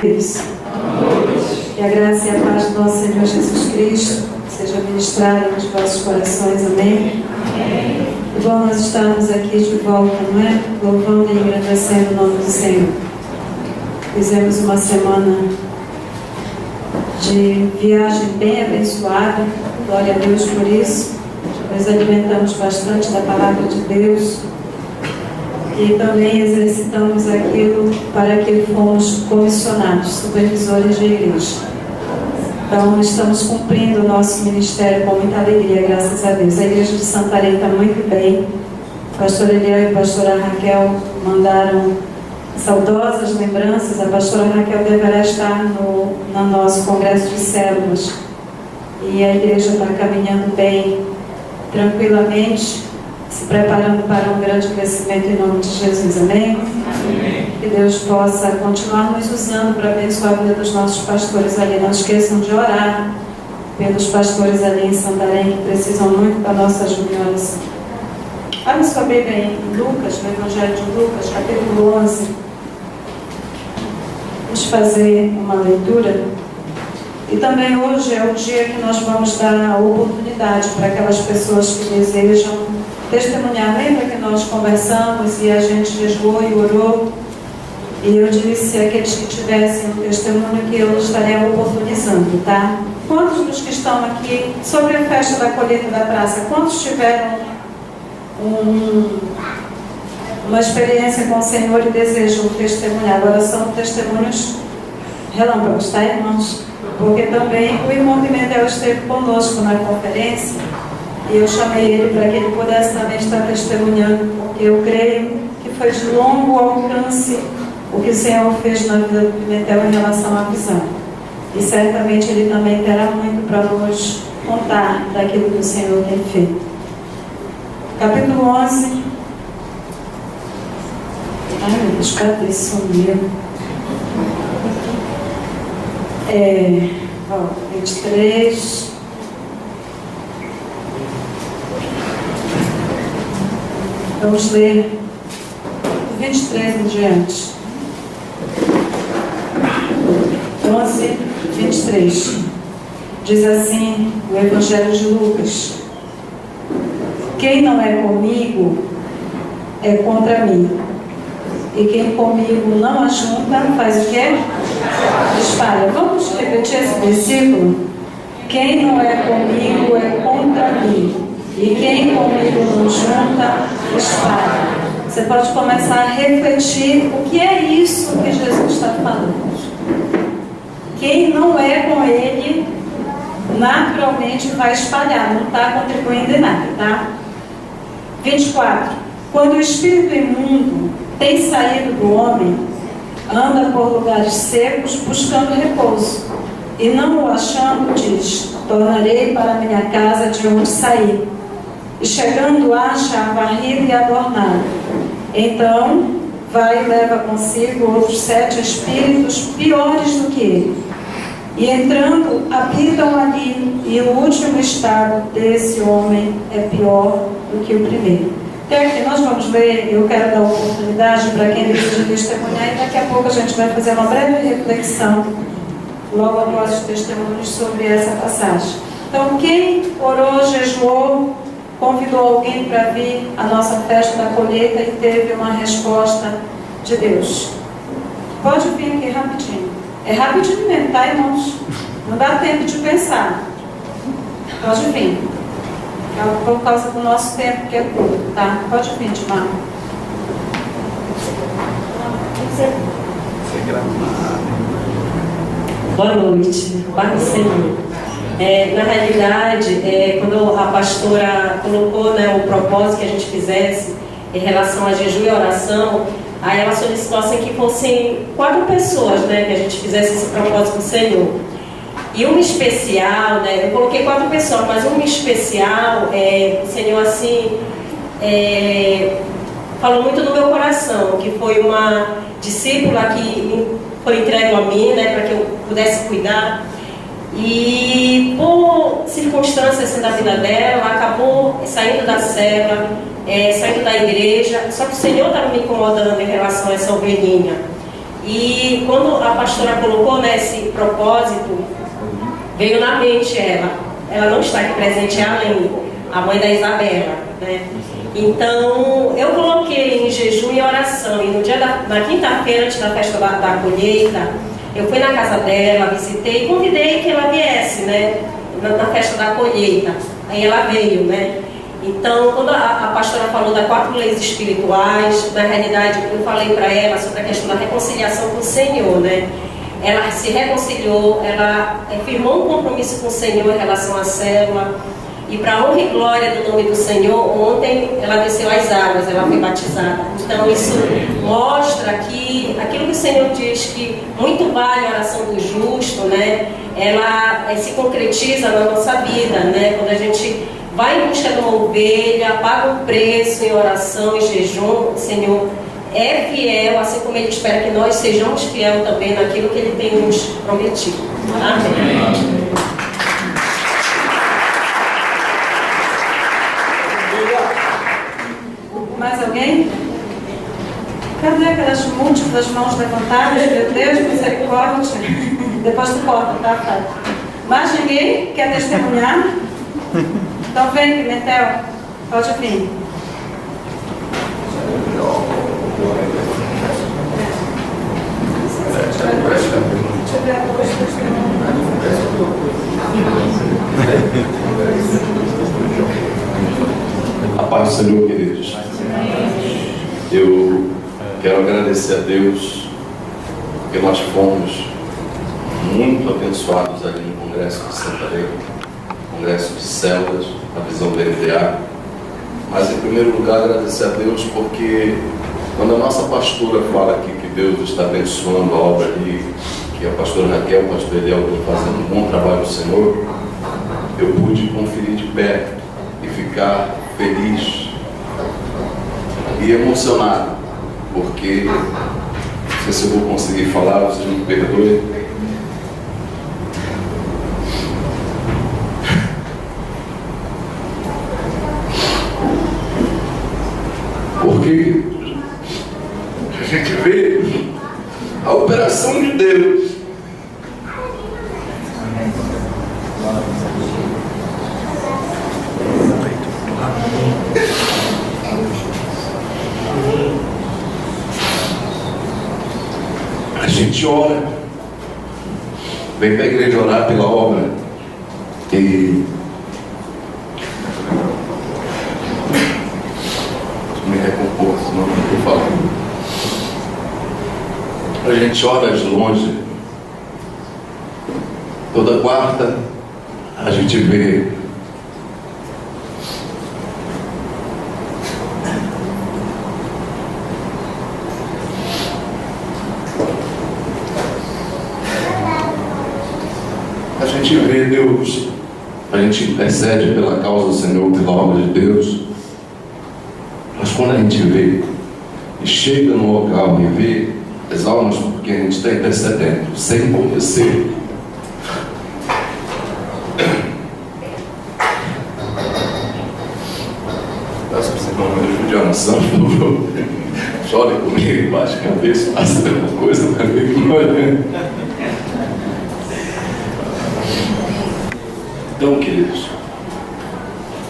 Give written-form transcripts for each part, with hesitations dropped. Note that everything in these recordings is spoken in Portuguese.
Deus. Que a graça e a paz do nosso Senhor Jesus Cristo seja ministrada nos vossos corações, amém? E bom nós estarmos aqui de volta, não é? Louvando e agradecendo o nome do Senhor. Fizemos uma semana de viagem bem abençoada, glória a Deus por isso. Nós alimentamos bastante da palavra de Deus e também exercitamos aquilo para que fomos comissionados, supervisores de igreja. Então, estamos cumprindo o nosso ministério com muita alegria, graças a Deus. A igreja de Santarém está muito bem. A pastora Eliel e a pastora Raquel mandaram saudosas lembranças. A pastora Raquel deverá estar no nosso congresso de células. E a igreja está caminhando bem, tranquilamente, se preparando para um grande crescimento em nome de Jesus, amém? Amém. Que Deus possa continuar nos usando para abençoar a vida dos nossos pastores ali. Não esqueçam de orar pelos pastores ali em Santarém, que precisam muito da nossa ajuda e oração. Abra sua Bíblia em Lucas, no Evangelho de Lucas, capítulo 11. Vamos fazer uma leitura. E também hoje é o dia que nós vamos dar a oportunidade para aquelas pessoas que desejam testemunhar. Lembra que nós conversamos e a gente jejuou e orou? E eu disse a aqueles que tivessem um testemunho que eu estaria oportunizando, tá? Quantos dos que estão aqui, sobre a festa da colheita da praça, quantos tiveram uma experiência com o Senhor e desejam testemunhar? Agora são testemunhos relâmpagos, tá, irmãos? Porque também o irmão Pimentel esteve conosco na conferência e eu chamei ele para que ele pudesse também estar testemunhando, porque eu creio que foi de longo alcance o que o Senhor fez na vida do Pimentel em relação à visão. E certamente ele também terá muito para nos contar daquilo que o Senhor tem feito. Capítulo 11. Ai meu Deus, cadê esse sumiu? 23. Vamos ler 23 em diante. 11, 23. Diz assim o Evangelho de Lucas: quem não é comigo é contra mim, e quem comigo não ajunta faz o quê? Espalha. Vamos repetir esse versículo? Quem não é comigo é contra mim, e quem comigo não junta, espalha. Você pode começar a refletir o que é isso que Jesus está falando. Quem não é com ele, naturalmente vai espalhar, não está contribuindo em nada, tá? 24. Quando o espírito imundo tem saído do homem, anda por lugares secos buscando repouso, e não o achando, diz: tornarei para minha casa de onde saí. E chegando acha a varrida e adornada. Então vai e leva consigo outros 7 espíritos piores do que ele, e entrando habitam ali, e o último estado desse homem é pior do que o primeiro. Até aqui nós vamos ler. Eu quero dar oportunidade para quem deseja testemunhar, e daqui a pouco a gente vai fazer uma breve reflexão logo após os testemunhos sobre essa passagem. Então, quem orou, jejuou, convidou alguém para vir à nossa festa da colheita e teve uma resposta de Deus? Pode vir aqui rapidinho. É rapidinho mesmo, tá, irmãos? Não dá tempo de pensar. Pode vir. É por causa do nosso tempo que é curto, tá? Pode vir, Timar. Boa noite, Paz do Senhor. Na realidade, quando a pastora colocou, né, o propósito que a gente fizesse em relação a jejum e oração, aí ela solicitou assim que fossem 4 pessoas, né, que a gente fizesse esse propósito com o Senhor. E uma especial, né, eu coloquei 4 pessoas, mas uma especial, o Senhor assim, falou muito no meu coração, que foi uma discípula que foi entregue a mim, né, para que eu pudesse cuidar. E por circunstâncias assim, da vida dela, ela acabou saindo da cela, saindo da igreja. Só que o Senhor estava me incomodando em relação a essa ovelhinha. E quando a pastora colocou nesse propósito, veio na mente ela não está aqui presente, é a Aline, a mãe da Isabela, né? Então, eu coloquei em jejum e oração, e no dia na quinta-feira, antes da festa da colheita, eu fui na casa dela, visitei e convidei que ela viesse, né, na festa da colheita. Aí ela veio, né? Então, quando a pastora falou das 4 leis espirituais, na realidade, eu falei para ela sobre a questão da reconciliação com o Senhor, né? Ela se reconciliou, ela firmou um compromisso com o Senhor em relação à célula. E para a honra e glória do nome do Senhor, ontem ela desceu as águas, ela foi batizada. Então isso mostra que aquilo que o Senhor diz, que muito vale a oração do justo, né? Ela se concretiza na nossa vida, né? Quando a gente vai em busca de uma ovelha, paga um preço em oração, em jejum, o Senhor é fiel, assim como Ele espera que nós sejamos fiel também naquilo que Ele tem nos prometido. Amém. Mais alguém? Cadê aquelas múltiplas mãos levantadas? Meu Deus, misericórdia. Depois tu corta, tá, Fábio? Mais ninguém quer testemunhar? Então vem, Pimentel. Pode vir. A paz do Senhor, queridos. Eu quero agradecer a Deus porque nós fomos muito abençoados ali no Congresso de Santa Lei, Congresso de Células, a visão do MDA. Mas em primeiro lugar agradecer a Deus porque quando a nossa pastora fala aqui que Deus está abençoando a obra ali, que a pastora Raquel, o pastor Eliel estão fazendo um bom trabalho do Senhor, eu pude conferir de perto e ficar feliz e emocionado, porque não sei se eu vou conseguir falar, vocês me perdoem. Porque a gente vê a operação de Deus. A gente ora, vem para a igreja orar pela obra e me recompor, senão não estou falando. A gente ora de longe. Toda quarta a gente vê Deus, a gente intercede pela causa do Senhor, pela obra de Deus. Mas quando a gente vê e chega no local e vê as almas, porque a gente está intercedendo sem acontecer, peço que você não me ajude a oração, por favor. Chore comigo, baixe a cabeça, faça alguma coisa para mim. Então, queridos,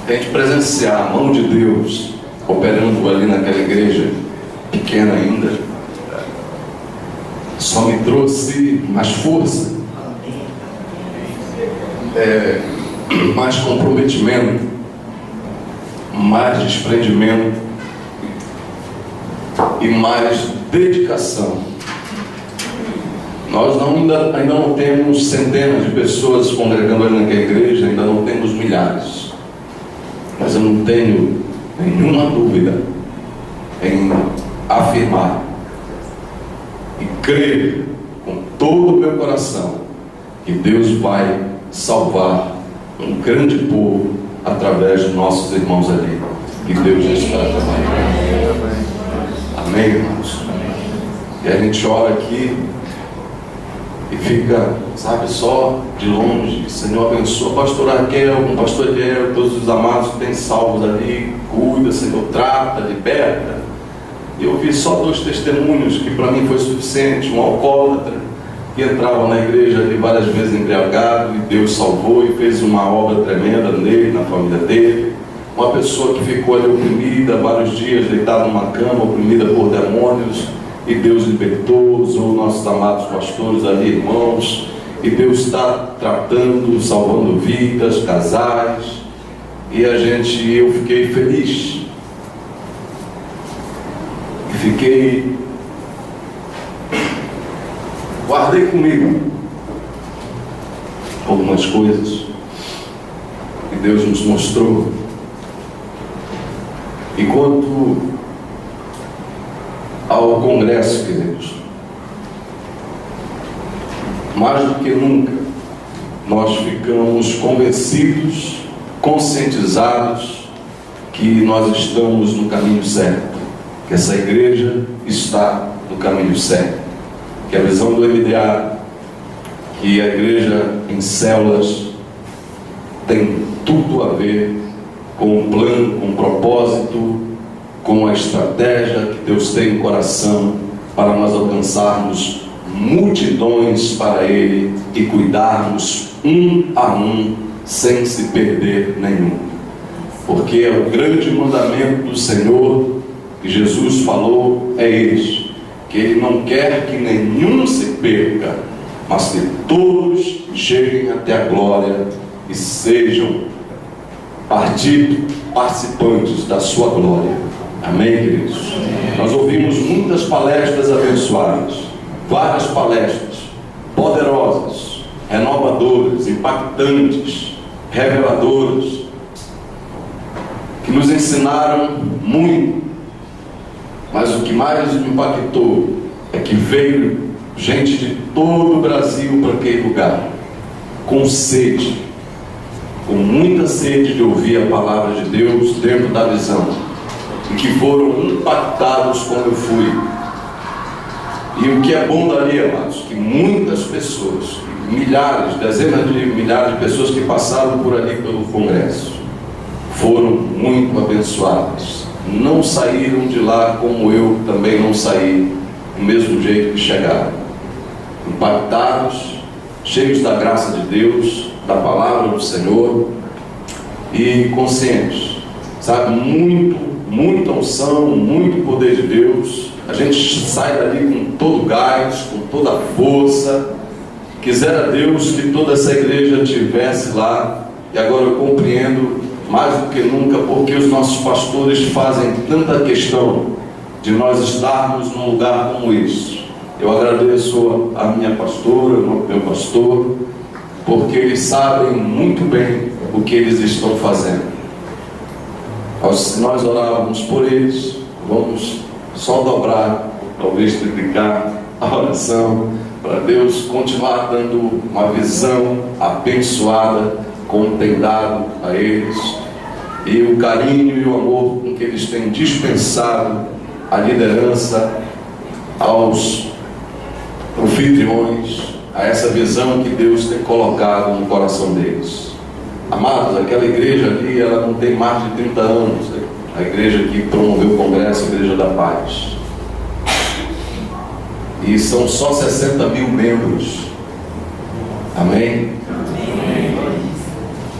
a gente presenciar a mão de Deus operando ali naquela igreja, pequena ainda, só me trouxe mais força, mais comprometimento, mais desprendimento e mais dedicação. Nós ainda não temos centenas de pessoas congregando ali naquela igreja, ainda não temos milhares. Mas eu não tenho nenhuma dúvida em afirmar e crer com todo o meu coração que Deus vai salvar um grande povo através de nossos irmãos ali. Que Deus está também. Amém, irmãos? E a gente ora aqui e fica, sabe, só de longe. Senhor, abençoa o pastor Raquel, o pastor Eliel, todos os amados que têm salvos ali. Cuida, Senhor, trata, liberta. E eu vi só 2 testemunhos que para mim foi suficiente. Um alcoólatra que entrava na igreja ali várias vezes embriagado, e Deus salvou e fez uma obra tremenda nele, na família dele. Uma pessoa que ficou ali oprimida vários dias, deitada numa cama, oprimida por demônios, e Deus libertou, usou nossos amados pastores ali, irmãos, e Deus está tratando, salvando vidas, casais, e eu fiquei feliz. E fiquei, guardei comigo algumas coisas que Deus nos mostrou. E quanto ao congresso, queridos, mais do que nunca, nós ficamos convencidos, conscientizados que nós estamos no caminho certo, que essa igreja está no caminho certo, que a visão do MDA, que a igreja em células tem tudo a ver com um plano, com um propósito, com a estratégia que Deus tem no coração para nós alcançarmos multidões para Ele e cuidarmos um a um, sem se perder nenhum. Porque é o grande mandamento do Senhor que Jesus falou, é este, que Ele não quer que nenhum se perca, mas que todos cheguem até a glória e sejam participantes da sua glória. Amém, queridos? Nós ouvimos muitas palestras abençoadas, várias palestras poderosas, renovadoras, impactantes, reveladoras, que nos ensinaram muito. Mas o que mais me impactou é que veio gente de todo o Brasil para aquele lugar, com sede, com muita sede de ouvir a palavra de Deus dentro da visão, e que foram impactados quando eu fui. E o que é bom dali, amados, que muitas pessoas, milhares, dezenas de milhares de pessoas que passaram por ali pelo congresso, foram muito abençoadas. Não saíram de lá como eu também não saí, do mesmo jeito que chegaram, impactados, cheios da graça de Deus, da palavra do Senhor, e conscientes, sabe, muita unção, muito poder de Deus. A gente sai dali com todo o gás, com toda a força. Quisera Deus que toda essa igreja estivesse lá. E agora eu compreendo mais do que nunca porque os nossos pastores fazem tanta questão de nós estarmos num lugar como esse. Eu agradeço a minha pastora, ao meu pastor, porque eles sabem muito bem o que eles estão fazendo. Se nós orávamos por eles, vamos só dobrar, talvez triplicar a oração, para Deus continuar dando uma visão abençoada, como tem dado a eles, e o carinho e o amor com que eles têm dispensado a liderança aos anfitriões, a essa visão que Deus tem colocado no coração deles. Amados, aquela igreja ali, ela não tem mais de 30 anos, a igreja que promoveu o congresso, a Igreja da Paz, e são só 60 mil membros. Amém?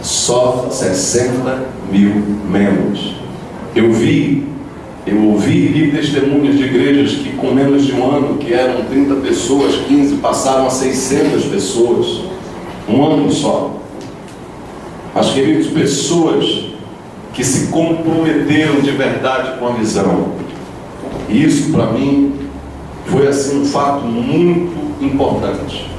Só 60 mil membros. Eu ouvi e li testemunhos de igrejas que com menos de um ano, que eram 30 pessoas, 15, passaram a 600 pessoas, um ano só. Mas, queridos, pessoas que se comprometeram de verdade com a visão. E isso para mim foi assim um fato muito importante.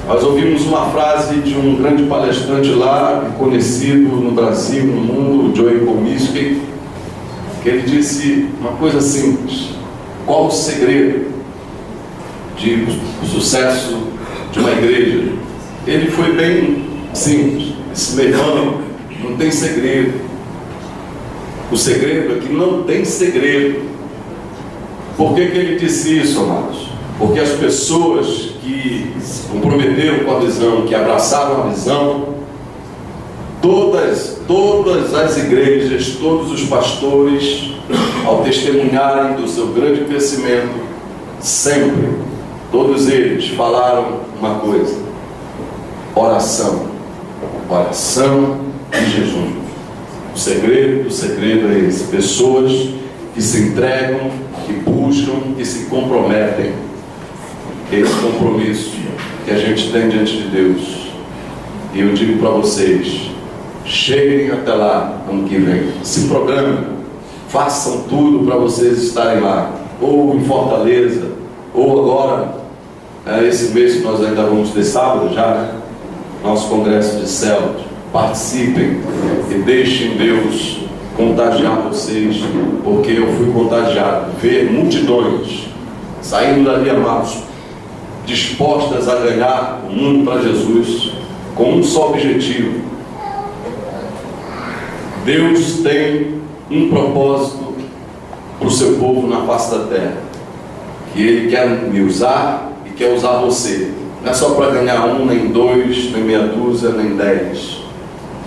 Nós ouvimos uma frase de um grande palestrante lá, conhecido no Brasil, no mundo, Joey Comiskey, que ele disse uma coisa simples: qual o segredo do sucesso de uma igreja? Ele foi bem simples. Disse: meu irmão, não tem segredo. O segredo é que não tem segredo. Por que ele disse isso, amados? Porque as pessoas que se comprometeram com a visão, que abraçaram a visão, Todas as igrejas, todos os pastores, ao testemunharem do seu grande crescimento, sempre, todos eles falaram uma coisa: oração, oração e jejum. O segredo do segredo é esse: pessoas que se entregam, que buscam, que se comprometem. Esse compromisso que a gente tem diante de Deus. E eu digo para vocês: cheguem até lá ano que vem, se programem, façam tudo para vocês estarem lá, ou em Fortaleza, ou agora, esse mês que nós ainda vamos ter sábado já, né? Nosso congresso de células. Participem e deixem Deus contagiar vocês, porque eu fui contagiado, ver multidões saindo dali, amados, dispostas a ganhar o mundo para Jesus, com um só objetivo. Deus tem um propósito para o seu povo na face da terra, que Ele quer me usar e quer usar você. Não é só para ganhar um, nem dois, nem meia dúzia, nem 10.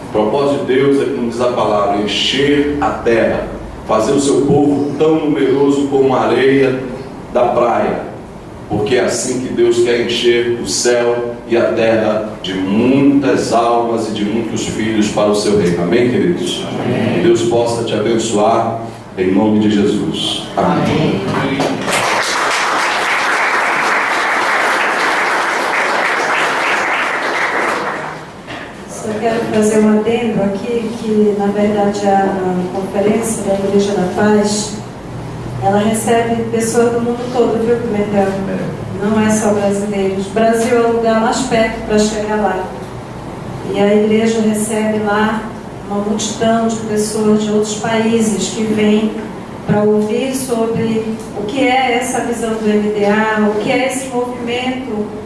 O propósito de Deus é, como diz a palavra, encher a terra, fazer o seu povo tão numeroso como a areia da praia, porque é assim que Deus quer encher o céu e a terra de muitas almas e de muitos filhos para o seu reino. Amém, queridos? Amém. Que Deus possa te abençoar em nome de Jesus. Amém. Amém. Só quero fazer um adendo aqui, que na verdade a conferência da Igreja da Paz, ela recebe pessoas do mundo todo, viu, Pimentel? Não é só brasileiros. O Brasil é o lugar mais perto para chegar lá. E a igreja recebe lá uma multidão de pessoas de outros países que vêm para ouvir sobre o que é essa visão do MDA, o que é esse movimento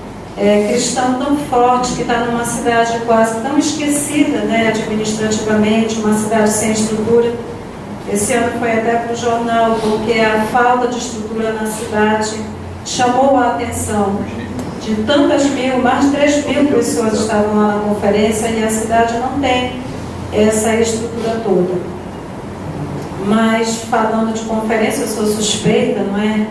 cristão tão forte, que está numa cidade quase tão esquecida, né, administrativamente, uma cidade sem estrutura. Esse ano foi até para o jornal, porque a falta de estrutura na cidade chamou a atenção de tantas mil, mais de 3.000 pessoas estavam lá na conferência, e a cidade não tem essa estrutura toda. Mas falando de conferência, eu sou suspeita, não é?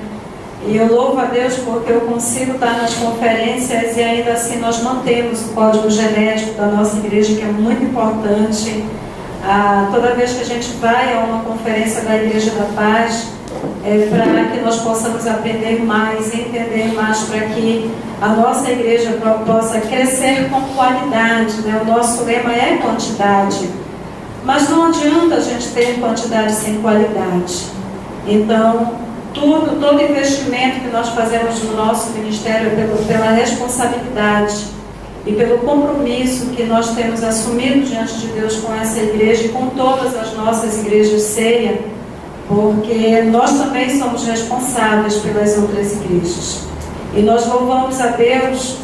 E eu louvo a Deus porque eu consigo estar nas conferências e ainda assim nós mantemos o código genético da nossa igreja, que é muito importante. Toda vez que a gente vai a uma conferência da Igreja da Paz, para que nós possamos aprender mais, entender mais, para que a nossa igreja possa crescer com qualidade, né? O nosso lema é quantidade, mas não adianta a gente ter quantidade sem qualidade. Então, todo investimento que nós fazemos no nosso ministério é pela responsabilidade e pelo compromisso que nós temos assumido diante de Deus com essa igreja e com todas as nossas igrejas ceia, porque nós também somos responsáveis pelas outras igrejas. E nós louvamos a Deus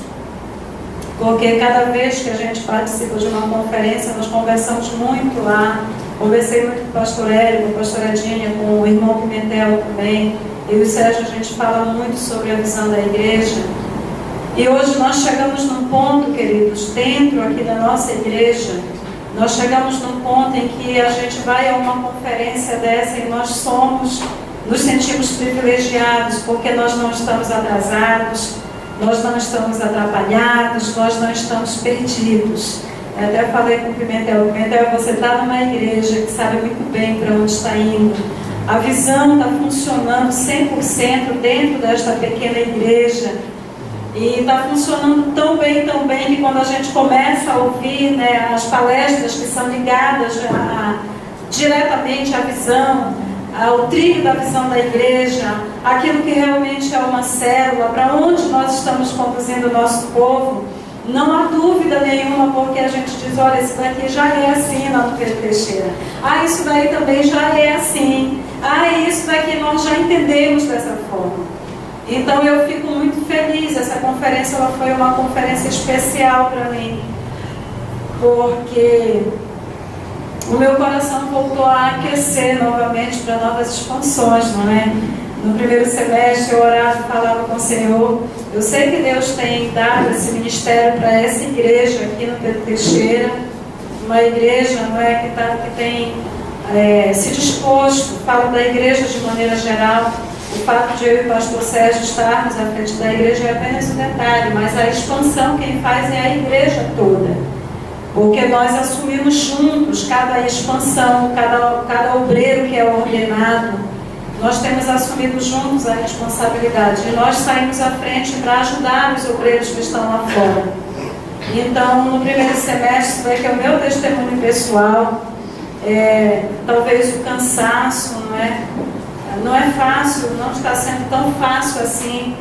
porque cada vez que a gente participa de uma conferência, nós conversamos muito lá. Conversei muito com o pastor Hélio, com a pastora Edinha, com o irmão Pimentel também. Eu e o Sérgio, a gente fala muito sobre a visão da igreja. E hoje nós chegamos num ponto, queridos, dentro aqui da nossa igreja, nós chegamos num ponto em que a gente vai a uma conferência dessa e nós nos sentimos privilegiados, porque nós não estamos atrasados, nós não estamos atrapalhados, nós não estamos perdidos. Eu até falei com o Pimentel, você está numa igreja que sabe muito bem para onde está indo. A visão está funcionando 100% dentro desta pequena igreja. E está funcionando tão bem, que quando a gente começa a ouvir, né, as palestras que são ligadas diretamente à visão, ao trilho da visão da igreja, aquilo que realmente é uma célula, para onde nós estamos conduzindo o nosso povo, não há dúvida nenhuma, porque a gente diz, olha, isso daqui já é assim lá no Pedro Teixeira. Isso daí também já é assim. Isso daqui nós já entendemos dessa forma. Então eu fico muito feliz. Essa conferência ela foi uma conferência especial para mim, porque o meu coração voltou a aquecer novamente para novas expansões, não é? No primeiro semestre eu orava e falava com o Senhor. Eu sei que Deus tem dado esse ministério para essa igreja aqui no Pedro Teixeira, uma igreja, não é, que tem se disposto. Falo da igreja de maneira geral. O fato de eu e o pastor Sérgio estarmos à frente da igreja é apenas um detalhe, mas a expansão quem faz é a igreja toda. Porque nós assumimos juntos cada expansão, cada obreiro que é ordenado, nós temos assumido juntos a responsabilidade. E nós saímos à frente para ajudar os obreiros que estão lá fora. Então, no primeiro semestre, vai que é o meu testemunho pessoal, talvez o cansaço, não é fácil, não está sendo tão fácil assim.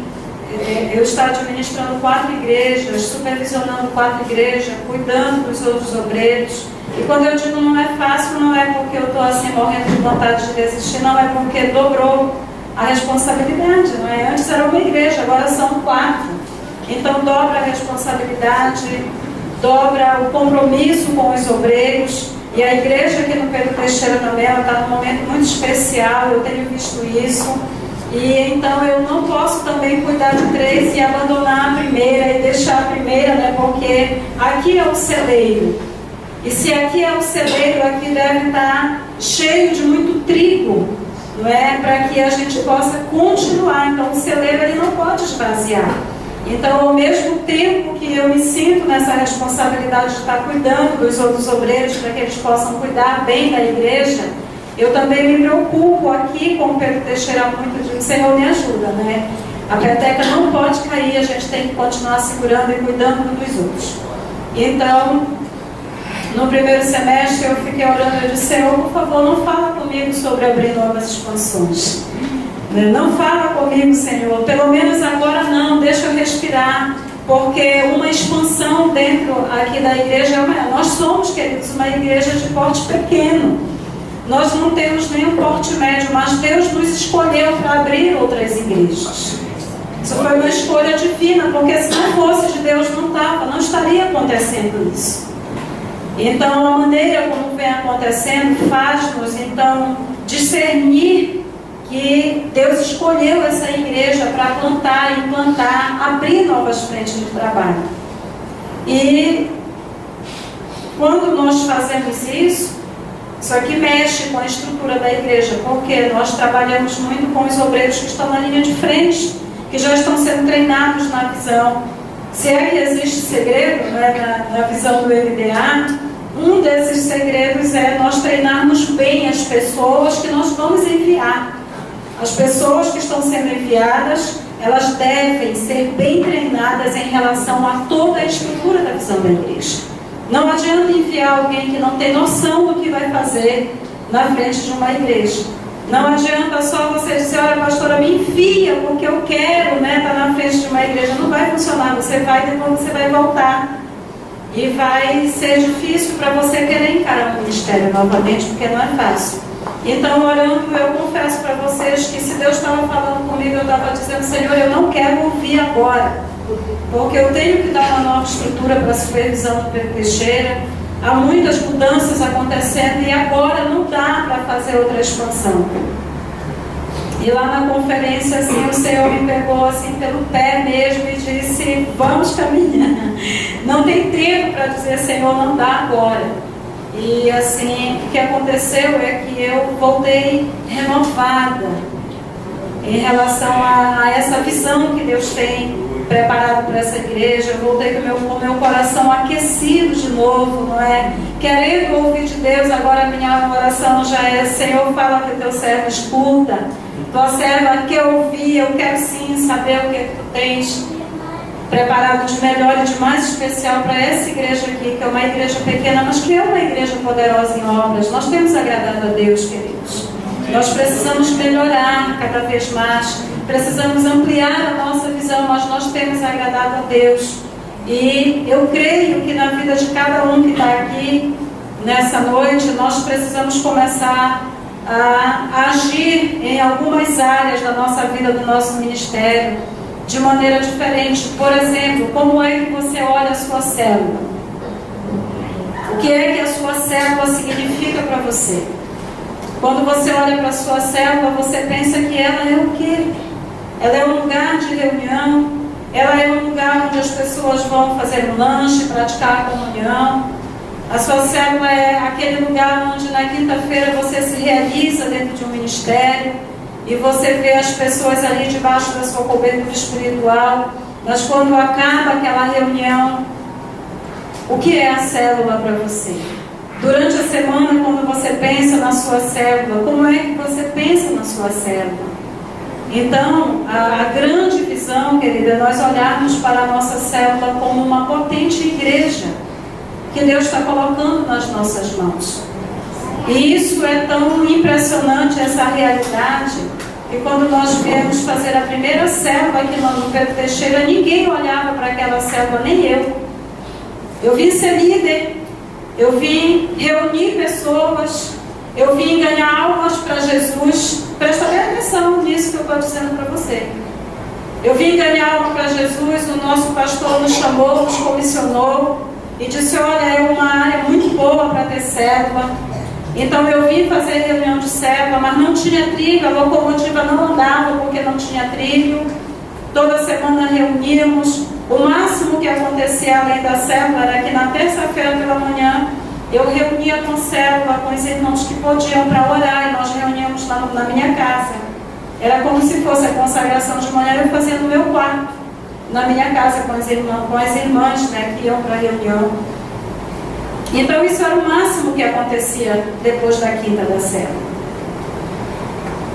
Eu estou administrando 4 igrejas, supervisionando 4 igrejas, cuidando dos outros obreiros. E quando eu digo não é fácil, não é porque eu estou assim morrendo de vontade de desistir, não, é porque dobrou a responsabilidade, não é? Antes era uma igreja, agora são 4. Então dobra a responsabilidade, dobra o compromisso com os obreiros. E a igreja aqui no Pedro Teixeira também, ela está num momento muito especial, eu tenho visto isso. E então eu não posso também cuidar de 3 e abandonar a primeira e deixar a primeira, né? Porque aqui é o celeiro. E se aqui é o celeiro, aqui deve estar cheio de muito trigo, não é? Para que a gente possa continuar. Então o celeiro ele não pode esvaziar. Então, ao mesmo tempo que eu me sinto nessa responsabilidade de estar cuidando dos outros obreiros para que eles possam cuidar bem da igreja, eu também me preocupo aqui com o Pedro Teixeira muito, de Senhor, me ajuda, né? A peteca não pode cair, a gente tem que continuar segurando e cuidando dos outros. Então, no primeiro semestre eu fiquei orando, eu disse, Senhor, por favor, não fala comigo sobre abrir novas expansões. Não fala comigo, Senhor, pelo menos agora não, deixa eu respirar, porque uma expansão dentro aqui da igreja, nós somos, queridos, uma igreja de porte pequeno, nós não temos nenhum porte médio, mas Deus nos escolheu para abrir outras igrejas. Isso foi uma escolha divina, porque se não fosse de Deus não estaria acontecendo isso. Então a maneira como vem acontecendo faz-nos então discernir que Deus escolheu essa igreja para plantar, implantar, abrir novas frentes de trabalho. E quando nós fazemos isso aqui mexe com a estrutura da igreja, porque nós trabalhamos muito com os obreiros que estão na linha de frente, que já estão sendo treinados na visão. Se é que existe segredo, né, na visão do LDA, um desses segredos é nós treinarmos bem as pessoas que nós vamos enviar. As pessoas que estão sendo enviadas, elas devem ser bem treinadas em relação a toda a estrutura da visão da igreja. Não adianta enviar alguém que não tem noção do que vai fazer na frente de uma igreja. Não adianta só você dizer, olha, pastora, me envia porque eu quero, estar na frente de uma igreja. Não vai funcionar, você vai, depois você vai voltar. E vai ser difícil para você querer encarar o ministério novamente, porque não é fácil. Então, orando, eu confesso para vocês que se Deus estava falando comigo, eu estava dizendo, Senhor, eu não quero ouvir agora, porque eu tenho que dar uma nova estrutura para a supervisão do Pedro Teixeira. Há muitas mudanças acontecendo e agora não dá para fazer outra expansão. E lá na conferência, assim, o Senhor me pegou assim pelo pé mesmo e disse, vamos caminhar. Não tem tempo para dizer, Senhor, não dá agora. E assim, o que aconteceu é que eu voltei renovada em relação a essa visão que Deus tem preparado para essa igreja. Eu voltei com o meu coração aquecido de novo, não é? Querendo ouvir de Deus. Agora a minha oração já é, Senhor, fala que o teu servo escuta. Tua serva quer ouvir, eu quero sim saber o que tu tens preparado de melhor e de mais especial para essa igreja aqui, que é uma igreja pequena, mas que é uma igreja poderosa em obras. Nós temos agradado a Deus, queridos. Nós precisamos melhorar cada vez mais, precisamos ampliar a nossa visão, mas nós temos agradado a Deus. E eu creio que na vida de cada um que está aqui nessa noite, nós precisamos começar a agir em algumas áreas da nossa vida, do nosso ministério, de maneira diferente. Por exemplo, como é que você olha a sua célula? O que é que a sua célula significa para você? Quando você olha para a sua célula, você pensa que ela é o quê? Ela é um lugar de reunião, ela é um lugar onde as pessoas vão fazer um lanche, praticar a comunhão, A sua célula é aquele lugar onde na quinta-feira você se realiza dentro de um ministério e você vê as pessoas ali debaixo da sua cobertura espiritual. Mas quando acaba aquela reunião, o que é a célula para você? Durante a semana, quando você pensa na sua célula, como é que você pensa na sua célula? Então, a grande visão, querida, é nós olharmos para a nossa célula como uma potente igreja que Deus está colocando nas nossas mãos. E isso é tão impressionante, essa realidade, que quando nós viemos fazer a primeira célula aqui no Pedro Teixeira, ninguém olhava para aquela célula, nem eu. Eu vim ser líder, eu vim reunir pessoas, eu vim ganhar almas para Jesus. Presta bem atenção nisso que eu estou dizendo para você. Eu vim ganhar alma para Jesus, o nosso pastor nos chamou, nos comissionou e disse, olha, é uma área muito boa para ter célula. Então eu vim fazer reunião de célula, mas não tinha trilho, a locomotiva não andava porque não tinha trilho. Toda semana reuníamos. O máximo que acontecia além da célula era que na terça-feira pela manhã eu reunia com célula, com os irmãos que podiam para orar, e nós reuníamos lá na minha casa. Era como se fosse a consagração de manhã, eu fazia no meu quarto, na minha casa com as irmãs, né, que iam para a reunião. Então isso era o máximo que acontecia depois da quinta da célula.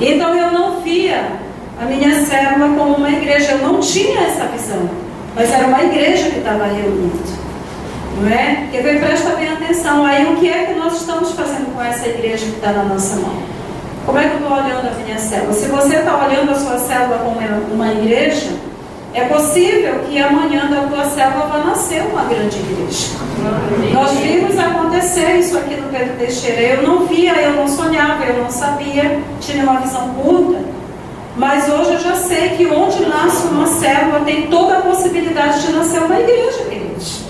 Então eu não via a minha célula como uma igreja, eu não tinha essa visão, mas era uma igreja que estava reunindo. Não é? Porque presta bem atenção. Aí o que é que nós estamos fazendo com essa igreja que está na nossa mão? Como é que eu estou olhando a minha célula? Se você está olhando a sua célula como uma igreja, é possível que amanhã da tua célula vá nascer uma grande igreja. Nós vimos acontecer isso aqui no Pedro Teixeira. Eu não via, eu não sonhava, eu não sabia, tinha uma visão curta. Mas hoje eu já sei que onde nasce uma célula tem toda a possibilidade de nascer uma igreja, queridos.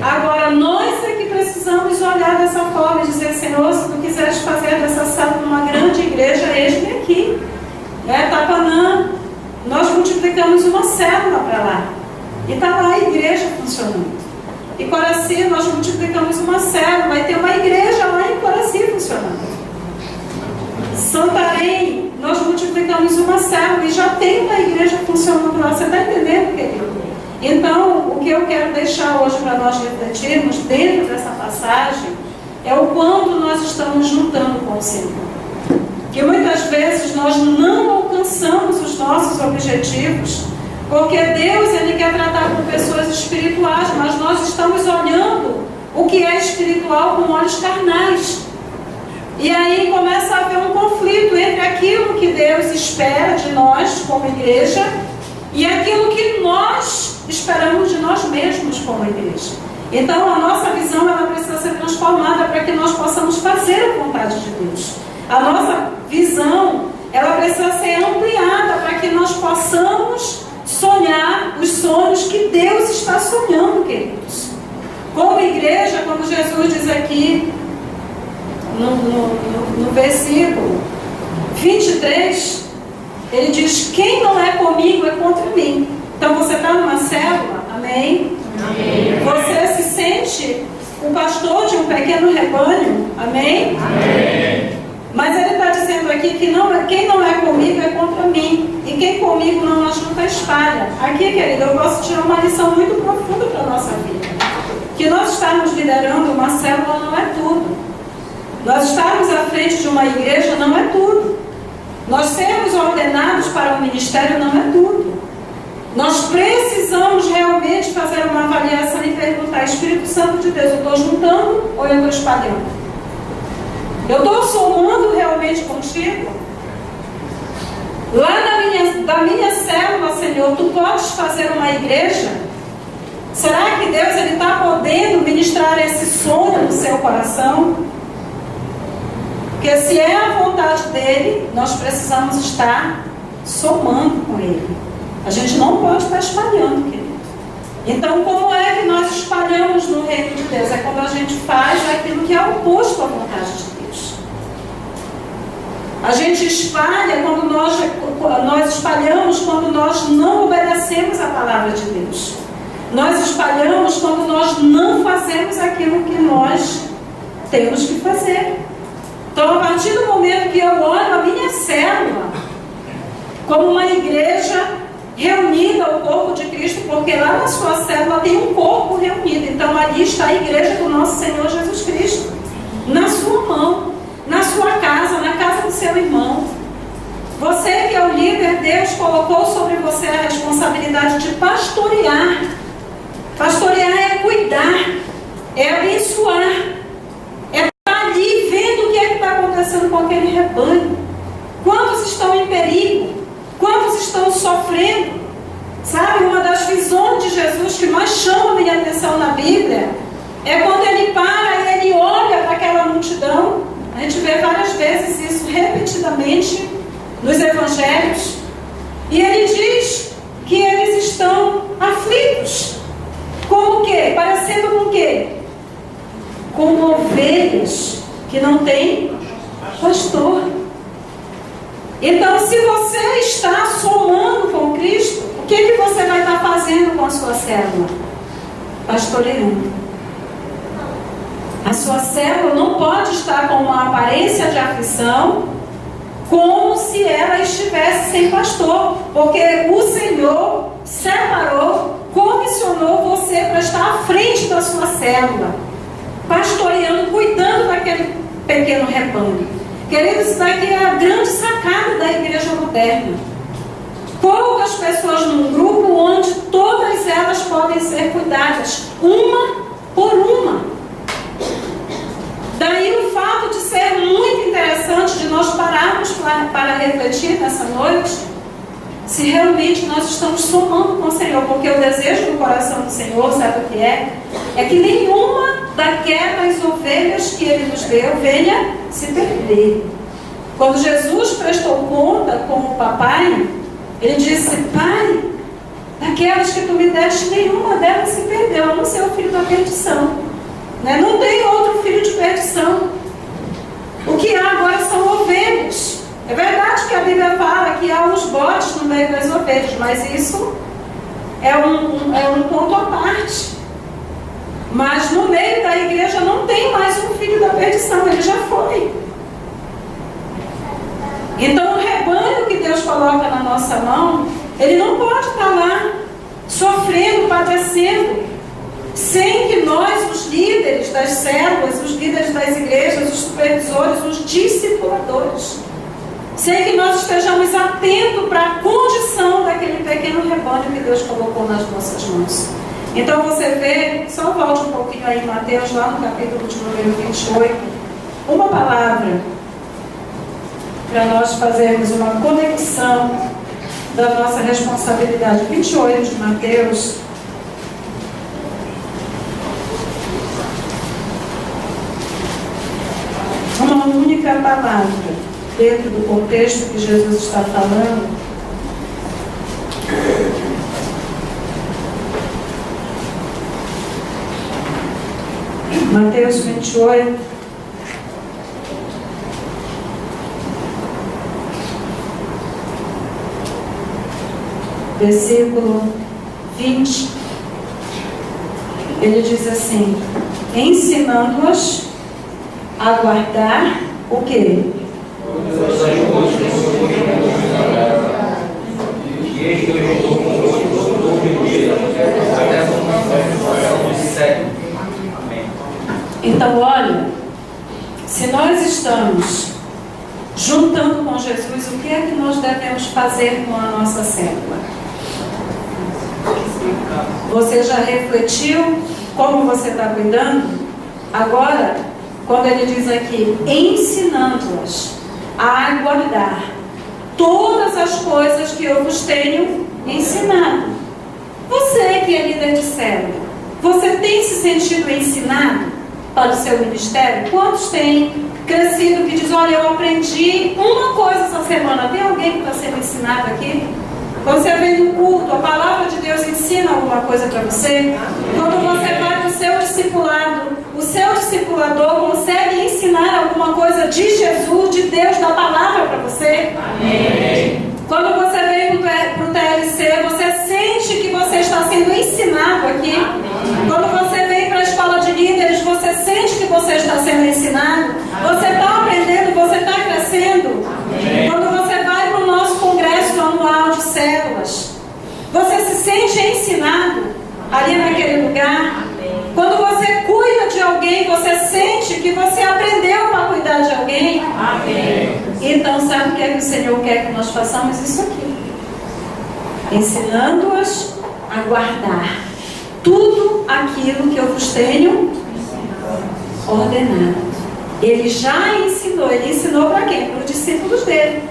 Agora, nós é que precisamos olhar dessa forma e dizer, Senhor, se tu quiseres fazer dessa célula uma grande igreja, eis-me aqui. Tapanã, nós multiplicamos uma célula para lá. E está lá a igreja funcionando. Em Coraci, nós multiplicamos uma célula, vai ter uma igreja lá em Coraci funcionando. Santarém, nós multiplicamos uma célula e já tem uma igreja funcionando lá. Você está entendendo, querido? Então, o que eu quero deixar hoje para nós refletirmos dentro dessa passagem é o quanto nós estamos juntando com o Senhor. Que muitas vezes nós não alcançamos os nossos objetivos, porque Deus ele quer tratar com pessoas espirituais, mas nós estamos olhando o que é espiritual com olhos carnais. E aí começa a haver um conflito entre aquilo que Deus espera de nós como igreja e aquilo que nós esperamos de nós mesmos como igreja. Então a nossa visão ela precisa ser transformada para que nós possamos fazer a vontade de Deus. A nossa visão ela precisa ser ampliada para que nós possamos sonhar os sonhos que Deus está sonhando, queridos. Como igreja, quando Jesus diz aqui no versículo 23, ele diz, quem não é comigo é contra mim. Então você está numa célula, amém? Amém. Você se sente o pastor de um pequeno rebanho, amém? Amém. Mas ele está dizendo aqui que quem não é comigo é contra mim, e quem comigo não ajunta espalha. Aqui, querido, eu posso tirar uma lição muito profunda para a nossa vida. Que nós estarmos liderando uma célula não é tudo. Nós estarmos à frente de uma igreja não é tudo. Nós sermos ordenados para um ministério não é tudo. Nós precisamos realmente fazer uma avaliação e perguntar, Espírito Santo de Deus, eu estou juntando ou eu estou espalhando? Eu estou somando realmente contigo? Lá da minha célula, Senhor, tu podes fazer uma igreja? Será que Deus está podendo ministrar esse sonho no seu coração? Porque se é a vontade dele, nós precisamos estar somando com ele. A gente não pode estar espalhando, querido. Então, como é que nós espalhamos no reino de Deus? É quando a gente faz aquilo que é oposto à vontade de Deus. A gente espalha quando nós espalhamos quando nós não obedecemos a palavra de Deus. Nós espalhamos quando nós não fazemos aquilo que nós temos que fazer. Então, a partir do momento que eu olho a minha célula como uma igreja reunida ao corpo de Cristo, porque lá na sua célula tem um corpo reunido. Então, ali está a igreja do nosso Senhor Jesus Cristo, na sua mão, na sua casa, na casa do seu irmão. Você que é o líder, Deus colocou sobre você a responsabilidade de pastorear. Pastorear é cuidar, é abençoar, é estar ali vendo o que é que está acontecendo com aquele rebanho. Quantos estão em perigo? Quantos estão sofrendo? Sabe, uma das visões de Jesus que mais chama minha atenção na Bíblia é quando ele para e ele olha para aquela multidão. A gente vê várias vezes isso repetidamente nos evangelhos. E ele diz que eles estão aflitos. Como o quê? Parecendo com o quê? Como ovelhas que não têm pastor. Então, se você está somando com Cristo, o que você vai estar fazendo com a sua célula? Pastoreando. A sua célula não pode estar com uma aparência de aflição, como se ela estivesse sem pastor, porque o Senhor separou, comissionou você para estar à frente da sua célula, pastoreando, cuidando daquele pequeno rebanho. Queridos, isso daqui é a grande sacada da igreja moderna. Poucas pessoas num grupo onde todas elas podem ser cuidadas, uma por uma. Daí o fato de ser muito interessante de nós pararmos para refletir nessa noite, se realmente nós estamos somando com o Senhor, porque o desejo do coração do Senhor, sabe o que é? É que nenhuma daquelas ovelhas que Ele nos deu venha se perder. Quando Jesus prestou conta com o papai, Ele disse: Pai, daquelas que tu me deste, nenhuma delas se perdeu, a não ser o filho da perdição. Não tem outro filho de perdição. O que há agora são ovelhas. É verdade que a Bíblia fala que há uns bodes no meio das ovelhas, mas isso é um ponto à parte. Mas no meio da igreja não tem mais um filho da perdição, ele já foi. Então o rebanho que Deus coloca na nossa mão, ele não pode estar lá sofrendo, padecendo, sem que nós, os líderes das células, os líderes das igrejas, os supervisores, os discipuladores, sem que nós estejamos atentos para a condição daquele pequeno rebanho que Deus colocou nas nossas mãos. Então você vê, só volte um pouquinho aí em Mateus, lá no capítulo de número 28, uma palavra para nós fazermos uma conexão da nossa responsabilidade. 28 de Mateus. Uma única palavra dentro do contexto que Jesus está falando. Mateus 28, versículo 20, ele diz assim: ensinando-as a guardar o quê? Então, olha, se nós estamos juntando com Jesus, o que é que nós devemos fazer com a nossa célula? Você já refletiu como você está cuidando? Agora, quando ele diz aqui, ensinando-as a guardar todas as coisas que eu vos tenho ensinado. Você que é líder de célula, você tem se sentido ensinado para o seu ministério? Quantos têm crescido que diz: olha, eu aprendi uma coisa essa semana? Tem alguém que está sendo ensinado aqui? Quando você vem no culto, a palavra de Deus ensina alguma coisa para você? Quando você vai para o seu discipulado, o seu discipulador consegue ensinar alguma coisa de Jesus, de Deus, da palavra para você? Amém. Quando você vem para o TLC, você sente que você está sendo ensinado aqui está sendo ensinado? Você está aprendendo? Você está crescendo? Quando você vai para o nosso congresso anual de células, você se sente ensinado ali naquele lugar? Quando você cuida de alguém, você sente que você aprendeu para cuidar de alguém? Então, sabe o que é que o Senhor quer que nós façamos? Isso aqui. Ensinando-as a guardar tudo aquilo que eu vos tenho ordenado. Ele já ensinou. Ele ensinou para quem? Para os discípulos dele.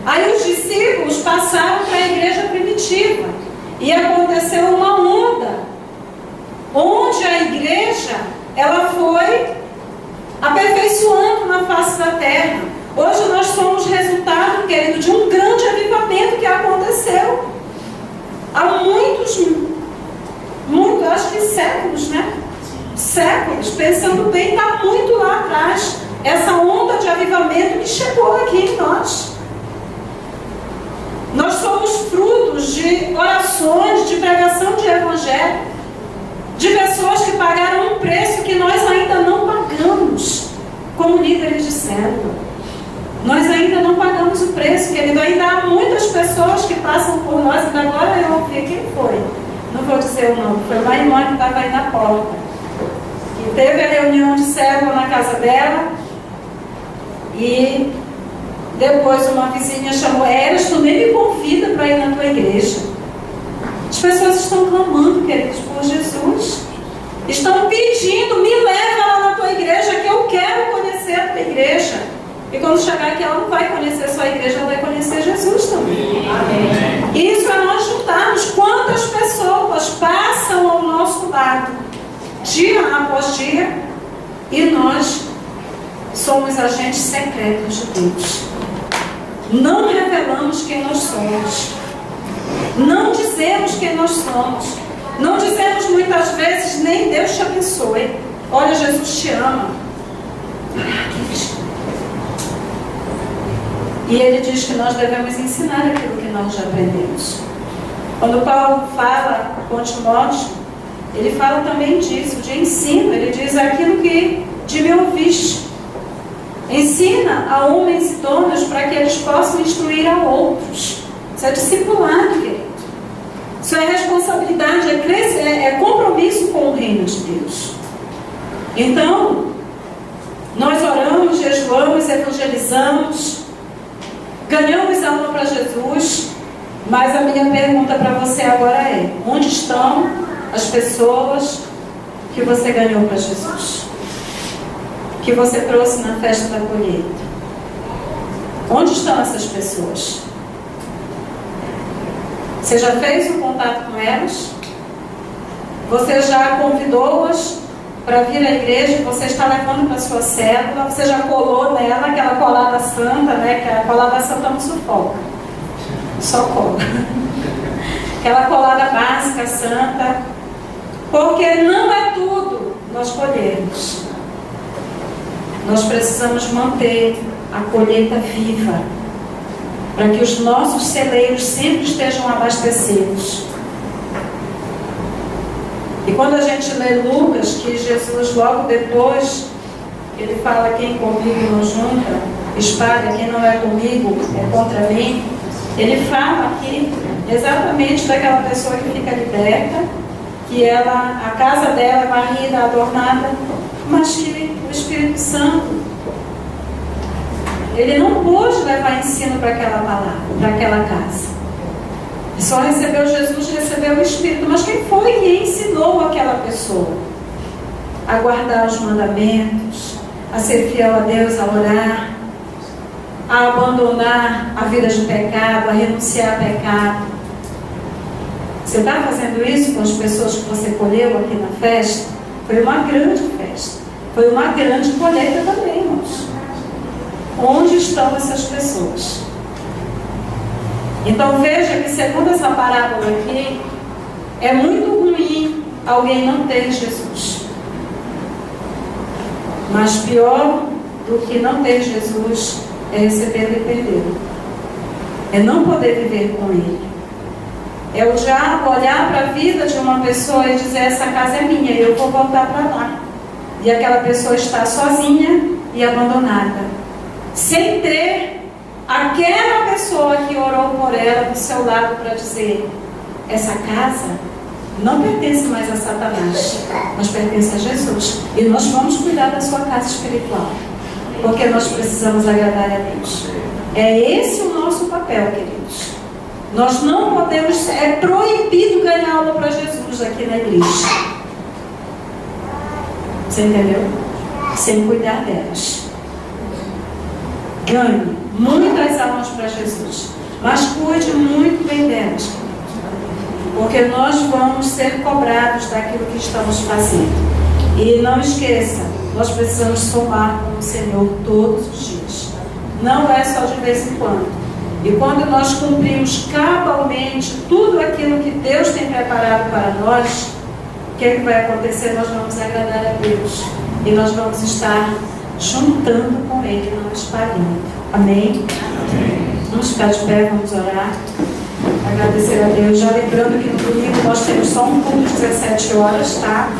Aí os discípulos passaram para a igreja primitiva. E aconteceu uma onda onde a igreja, ela foi aperfeiçoando na face da terra. Hoje nós somos resultado, querido, de um grande avivamento que aconteceu há muitos, acho que séculos, né? Séculos, pensando bem, está muito lá atrás. Essa onda de avivamento que chegou aqui em nós. Nós somos frutos de orações, de pregação de evangelho, de pessoas que pagaram um preço que nós ainda não pagamos, como líderes de célula. Nós ainda não pagamos o preço, querido. Ainda há muitas pessoas que passam por nós, e agora eu ouvi quem foi. Não vou dizer o nome, foi uma irmã que estava aí na porta. Que teve a reunião de célula na casa dela, e depois uma vizinha chamou: Eras, tu nem me convida para ir na tua igreja. As pessoas estão clamando, queridos, por Jesus. Estão pedindo: me leva lá na tua igreja, que eu quero conhecer a tua igreja. E quando chegar aqui, ela não vai conhecer só a igreja, ela vai conhecer Jesus também. Amém. Isso é nós juntarmos. Quantas pessoas passam ao nosso lado, dia após dia, e nós somos agentes secretos de Deus. Não revelamos quem nós somos. Não dizemos quem nós somos. Não dizemos muitas vezes nem Deus te abençoe. Olha, Jesus te ama. E ele diz que nós devemos ensinar aquilo que nós já aprendemos. Quando Paulo fala com Timóteo, ele fala também disso, de ensino. Ele diz aquilo que de me ouviste. Ensina a homens e donas para que eles possam instruir a outros. Isso é discipulado, querido. Isso é responsabilidade, é compromisso com o reino de Deus. Então, nós oramos, jejuamos, evangelizamos, ganhamos alma para Jesus, mas a minha pergunta para você agora é: onde estão as pessoas que você ganhou para Jesus? Que você trouxe na festa da colheita? Onde estão essas pessoas? Você já fez um contato com elas? Você já convidou-as para vir à igreja? Você está levando para a sua célula? Você já colou nela aquela colada santa, né? Que a colada santa não sufoca, só cola. Aquela colada básica, santa. Porque não é tudo nós colhermos. Nós precisamos manter a colheita viva, para que os nossos celeiros sempre estejam abastecidos. E quando a gente lê Lucas, que Jesus logo depois, ele fala: quem comigo não junta, espalha, quem não é comigo é contra mim. Ele fala aqui exatamente daquela pessoa que fica liberta, que a casa dela é varrida, adornada, mas que o Espírito Santo, ele não pôde levar ensino para aquela palavra, para aquela casa. Ele só recebeu Jesus, recebeu o Espírito. Mas quem foi que ensinou aquela pessoa a guardar os mandamentos, a ser fiel a Deus, a orar, a abandonar a vida de pecado, a renunciar a pecado? Você está fazendo isso com as pessoas que você colheu aqui na festa? Foi uma grande festa. Foi uma grande colheita também, irmãos. Onde estão essas pessoas? Então veja que, segundo essa parábola aqui, é muito ruim alguém não ter Jesus. Mas pior do que não ter Jesus é recebê-lo e perdê-lo. É não poder viver com Ele. É o diabo olhar para a vida de uma pessoa e dizer: essa casa é minha e eu vou voltar para lá. E aquela pessoa está sozinha e abandonada, sem ter aquela pessoa que orou por ela do seu lado para dizer: essa casa não pertence mais a Satanás, mas pertence a Jesus. E nós vamos cuidar da sua casa espiritual, porque nós precisamos agradar a Deus. É esse o nosso papel, queridos. Nós não podemos, é proibido ganhar alma para Jesus aqui na igreja. Você entendeu? Sem cuidar delas. Ganhe muitas almas para Jesus, mas cuide muito bem delas, porque nós vamos ser cobrados daquilo que estamos fazendo. E não esqueça, nós precisamos somar com o Senhor todos os dias. Não é só de vez em quando. E quando nós cumprimos cabalmente tudo aquilo que Deus tem preparado para nós, o que vai acontecer? Nós vamos agradar a Deus. E nós vamos estar juntando com Ele, não espalhando. Amém? Amém. Vamos ficar de pé, vamos orar. Agradecer a Deus. Já lembrando que no domingo nós temos só um culto de 17 horas, tá?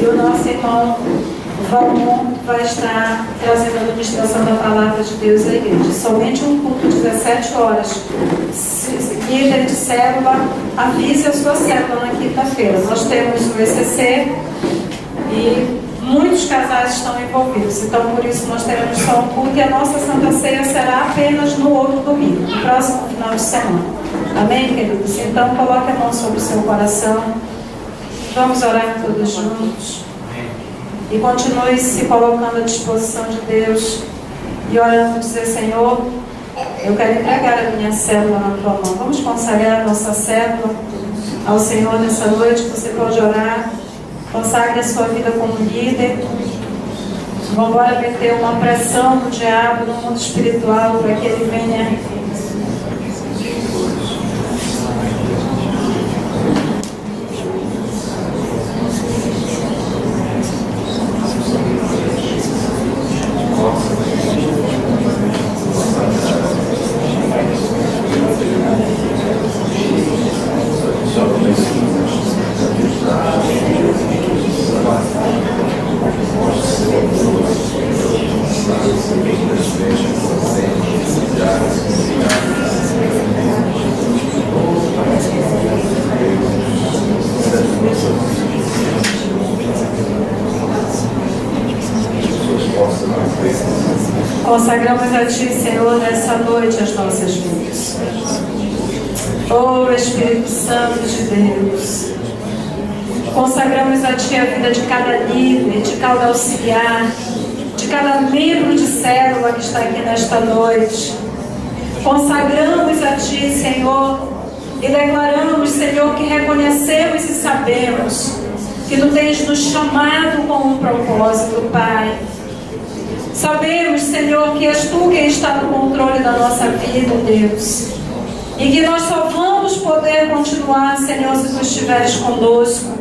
E o nosso irmão Valmon vai estar trazendo a administração da palavra de Deus à igreja. Somente um culto de 17 horas. Líder de célula, avise a sua célula na quinta-feira. Nós temos o ECC e muitos casais estão envolvidos. Então, por isso, nós teremos só um culto e a nossa Santa Ceia será apenas no outro domingo, no próximo final de semana. Amém, queridos? Então, coloque a mão sobre o seu coração. Vamos orar todos juntos. E continue se colocando à disposição de Deus e orando, dizer: Senhor, eu quero entregar a minha célula na tua mão. Vamos consagrar a nossa célula ao Senhor nessa noite. Você pode orar. Consagre a sua vida como líder. Vamos embora meter uma pressão do diabo no mundo espiritual para que ele venha consagramos a Ti, Senhor, nessa noite as nossas vidas. Oh Espírito Santo de Deus, consagramos a Ti a vida de cada líder, de cada auxiliar, de cada membro de célula que está aqui nesta noite. Consagramos a Ti, Senhor, e declaramos, Senhor, que reconhecemos e sabemos que Tu tens nos chamado com um propósito, Pai. Sabemos, Senhor, que és Tu quem está no controle da nossa vida, Deus. E que nós só vamos poder continuar, Senhor, se Tu estiveres conosco.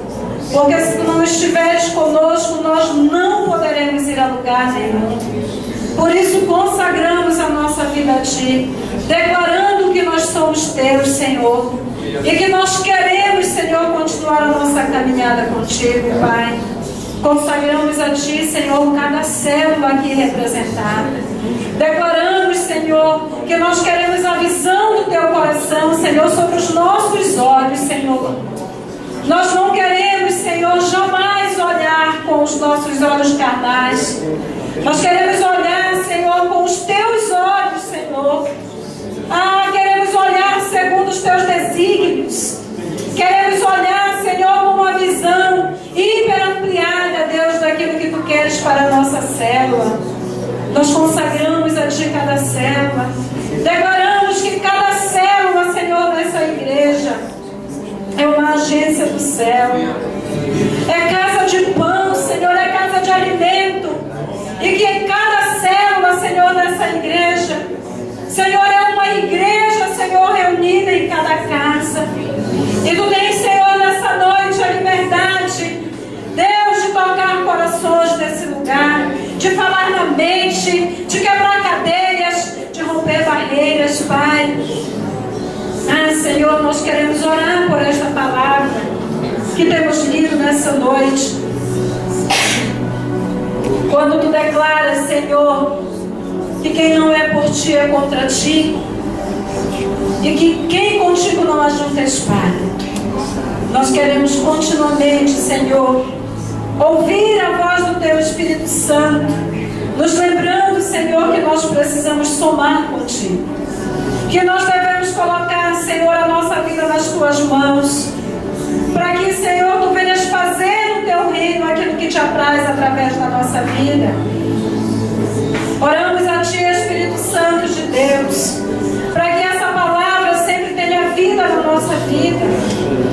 Porque se Tu não estiveres conosco, nós não poderemos ir a lugar nenhum. Por isso, consagramos a nossa vida a Ti, declarando que nós somos Teus, Senhor. E que nós queremos, Senhor, continuar a nossa caminhada contigo, Pai. Consagramos a Ti, Senhor, cada célula aqui representada. Declaramos, Senhor, que nós queremos a visão do Teu coração, Senhor, sobre os nossos olhos, Senhor. Nós não queremos, Senhor, jamais olhar com os nossos olhos carnais. Nós queremos olhar, Senhor, com os Teus olhos, Senhor. Queremos olhar segundo os Teus desígnios. Queremos olhar, Senhor, com uma visão hiperampliada, Deus, daquilo que Tu queres para a nossa célula. Nós consagramos a Ti cada célula. Declaramos que cada célula, Senhor, nessa igreja é uma agência do céu. É casa de pão, Senhor, é casa de alimento. E que em cada célula, Senhor, nessa igreja, Senhor, é uma igreja, Senhor, reunida em cada casa. E Tu tens, Senhor, nessa noite a liberdade, Deus, de tocar corações nesse lugar, de falar na mente, de quebrar cadeias, de romper barreiras, Pai. Senhor, nós queremos orar por esta palavra que temos lido nessa noite. Quando tu declaras, Senhor, que quem não é por ti é contra ti, e que quem contigo não ajunta a espada. Nós queremos continuamente, Senhor, ouvir a voz do Teu Espírito Santo, nos lembrando, Senhor, que nós precisamos somar contigo, que nós devemos colocar, Senhor, a nossa vida nas Tuas mãos, para que, Senhor, Tu venhas fazer no Teu reino aquilo que Te apraz através da nossa vida. Oramos a Ti, Espírito Santo de Deus, para que essa palavra sempre tenha vida na nossa vida.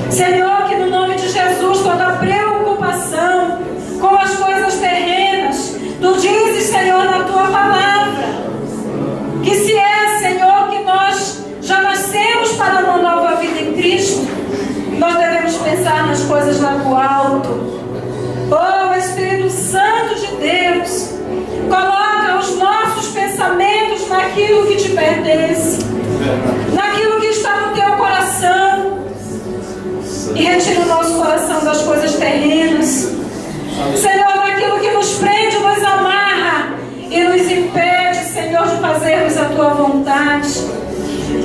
Senhor, que no nome de Jesus toda preocupação com as coisas terrenas, Tu dizes, Senhor, na Tua palavra, que se é, Senhor, que nós já nascemos para uma nova vida em Cristo, nós devemos pensar nas coisas lá do alto. Oh, Espírito Santo de Deus, coloca os nossos pensamentos naquilo que Te pertence, naquilo que está no Teu coração, e retira o nosso coração das coisas terrenas, Senhor, daquilo que nos prende, nos amarra e nos impede, Senhor, de fazermos a Tua vontade.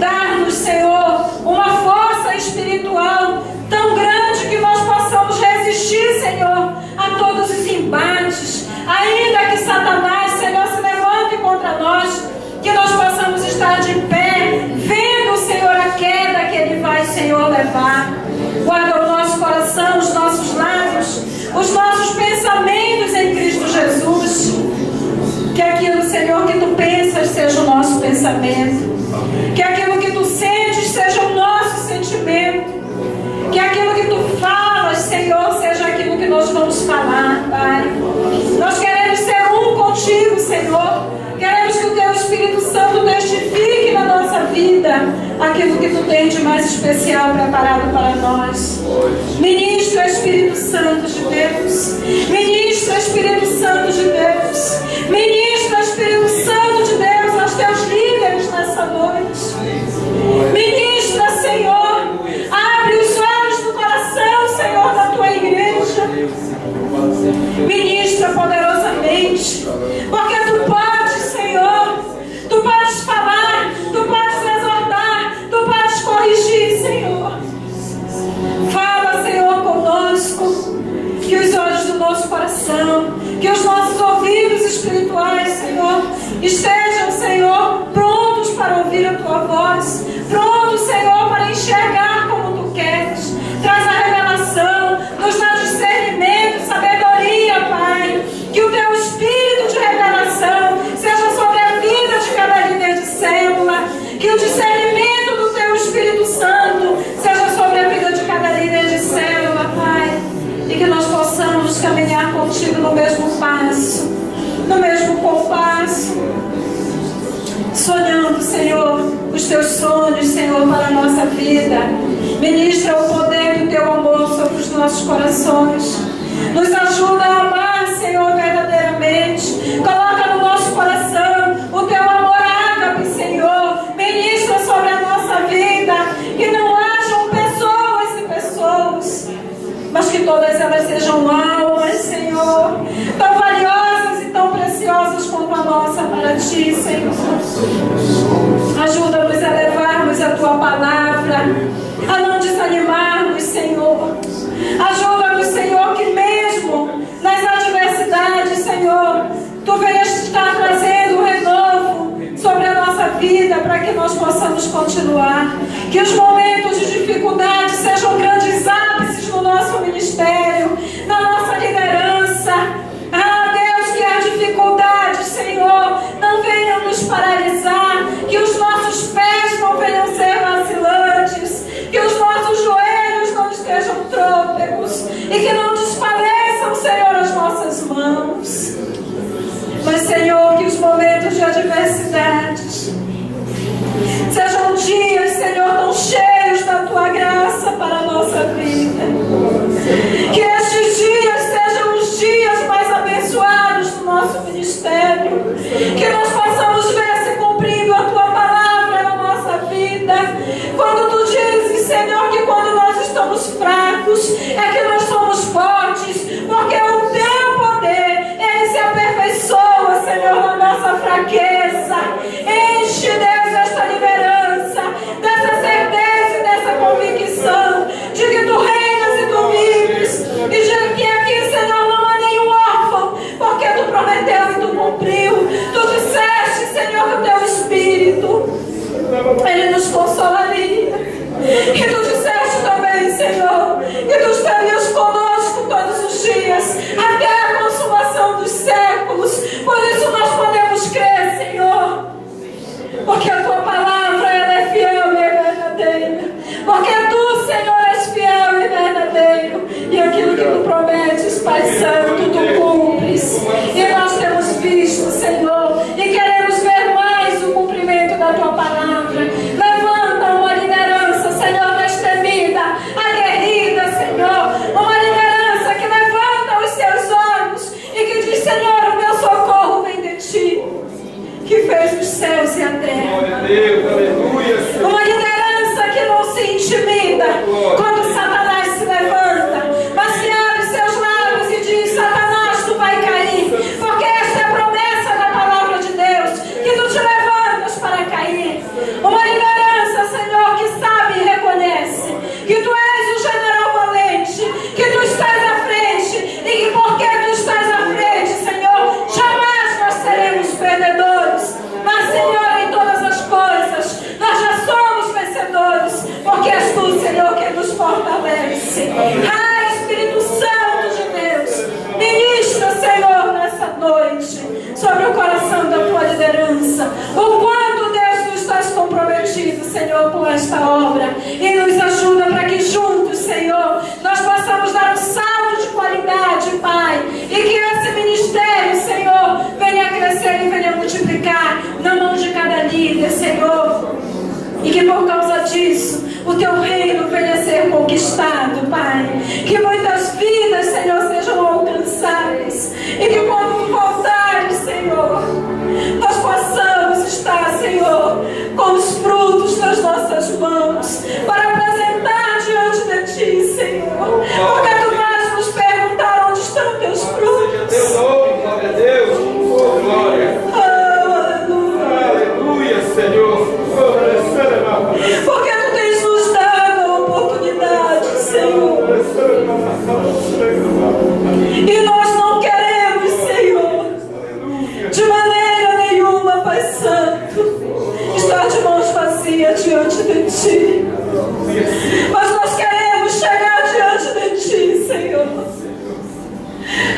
Dar-nos, Senhor, uma força espiritual tão grande que nós possamos resistir, Senhor, a todos os embates, ainda que Satanás, Senhor, se levante contra nós, que nós possamos estar de pé, vendo, Senhor, a queda que Ele vai, Senhor, levar. Guarda o nosso coração, os nossos lábios, os nossos pensamentos em Cristo Jesus. Que aquilo, Senhor, que Tu pensas seja o nosso pensamento. Que aquilo que Tu sentes seja o nosso sentimento. Que aquilo que Tu falas, Senhor, seja aquilo que nós vamos falar, Pai. Nós queremos ser um contigo, Senhor. Queremos que o Teu Espírito Santo testifique na nossa vida aquilo que Tu tem de mais especial preparado para nós. Ministra, Espírito Santo de Deus. Ministra, Espírito Santo de Deus. Ministra, Espírito Santo de Deus, aos Teus líderes nessa noite. Ministra, Senhor. Abre os olhos do coração, Senhor, da Tua igreja. Ministra poderosamente, porque Tu podes, Senhor. Tu podes falar, Tu podes exortar, Tu podes corrigir, Senhor. Fala, Senhor, conosco, que os olhos do nosso coração, que os nossos ouvidos espirituais, Senhor, estejam, Senhor, prontos para ouvir a Tua voz, prontos, Senhor, para enxergar como Tu queres. Traz a revelação, nos dá discernimento, sabedoria, Pai. Que o Teu Espírito de revelação seja sobre a vida de cada líder de célula. Que o discernimento do Teu Espírito Santo seja sobre a vida de cada líder de célula, Pai. E que nós possamos caminhar contigo no mesmo passo, no mesmo compasso, sonhando, Senhor, os Teus sonhos, Senhor, para a nossa vida. Ministra o poder do Teu amor sobre os nossos corações. Nos ajuda a amar, Senhor, verdadeiramente. Coloca no nosso coração o Teu amor ágape, Senhor. Ministra sobre a nossa vida. Que não hajam pessoas e pessoas, mas que todas elas sejam almas, Senhor, tão valiosas e tão preciosas quanto a nossa para Ti, Senhor. Ajuda-nos a levarmos a Tua palavra, a não desanimarmos, Senhor. Ajuda-nos, Senhor, que mesmo nas adversidades, Senhor, Tu venhas estar trazendo um renovo sobre a nossa vida, para que nós possamos continuar. Que os momentos de dificuldade sejam grandes ápices no nosso ministério, na nossa liderança. Ah, Deus, que as dificuldades, Senhor, não venham nos paralisar, que os nossos pés não venham ser vacilantes, que os nossos joelhos não estejam trôpegos e que não desfaleçam, Senhor, as nossas mãos. Mas, Senhor, que os momentos de adversidades sejam dias, Senhor, tão cheios da Tua graça para a nossa vida. Que estes dias sejam os dias mais abençoados do nosso ministério. Que nós possamos ver se cumprindo a Tua palavra na nossa vida. Quando Tu dizes, Senhor, que quando nós estamos fracos é que nós somos fortes, porque o Teu poder, Ele se aperfeiçoa entre os céus e a terra. Glória a Deus, aleluia, Senhor. Uma liderança que não se intimida quando Satanás se levanta, mas que abre seus lábios e diz: Satanás, tu vai cair, porque esta é a promessa da palavra de Deus, que tu te levantas para cair. Uma liderança, Senhor, que sabe e reconhece que tu és o general valente, que tu estás à frente, e que porque tu estás à frente, Senhor, jamais nós seremos perdedores. Mas, Senhor, em todas as coisas, nós já somos vencedores, porque és tu, Senhor, que nos fortalece. Ah, Espírito Santo de Deus, ministra, Senhor, nessa noite, sobre o coração da tua liderança. O quanto, Deus, tu estás comprometido, Senhor, com esta obra. E nos ajuda para que juntos, Senhor, nós possamos dar um salto de qualidade, Pai. E que esse ministério, Senhor, venha crescer e venha multiplicar na mão de cada líder, Senhor. E que por causa disso, o teu reino venha a ser conquistado, Pai. Que muitas vidas, Senhor, sejam alcançadas. E que quando tu voltares, Senhor, nós possamos estar, Senhor, com os frutos das nossas mãos, para apresentar diante de ti, Senhor. Porque tu vais nos perguntar onde estão teus frutos. Teu nome, glória a Deus. Oh, glória. Aleluia, Senhor. Porque tu tens nos dado a oportunidade, Senhor. E nós não queremos, Senhor, de maneira nenhuma, Pai Santo, estar de mãos vazias diante de ti. Mas nós queremos chegar diante de ti, Senhor.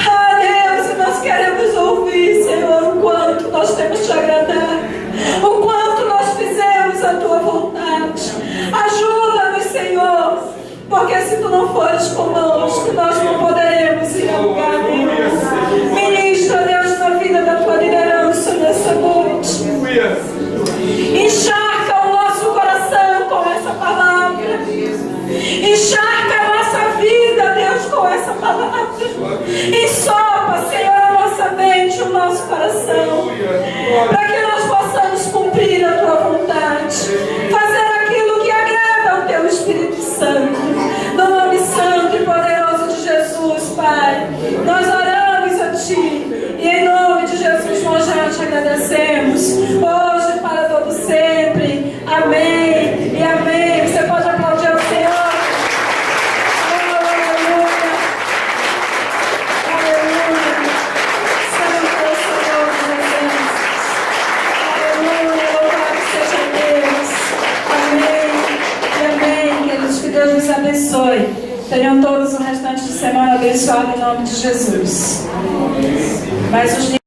Ah, Deus, e nós queremos ouvir, Senhor, o quanto nós temos te agradar, o quanto nós fizemos a tua vontade. Ajuda-nos, Senhor, porque se tu não fores conosco, nós não poderemos ir a lugar nenhum. Ministra, Deus, na vida da tua liderança nessa noite. Encharca o nosso coração com essa palavra. Encharca a nossa vida, Deus, com essa palavra. Ensopa, Senhor, a nossa mente, o nosso coração, para que nós possamos cumprir a tua vontade, fazer aquilo que agrada ao teu Espírito Santo. No nome santo e poderoso de Jesus, Pai, nós oramos a ti e em nome de Jesus nós já te agradecemos, hoje e para todo sempre. Amém e amém. Você pode aplaudir ao Senhor. Deus nos abençoe. Tenham todos o restante de semana abençoado em nome de Jesus. Mas os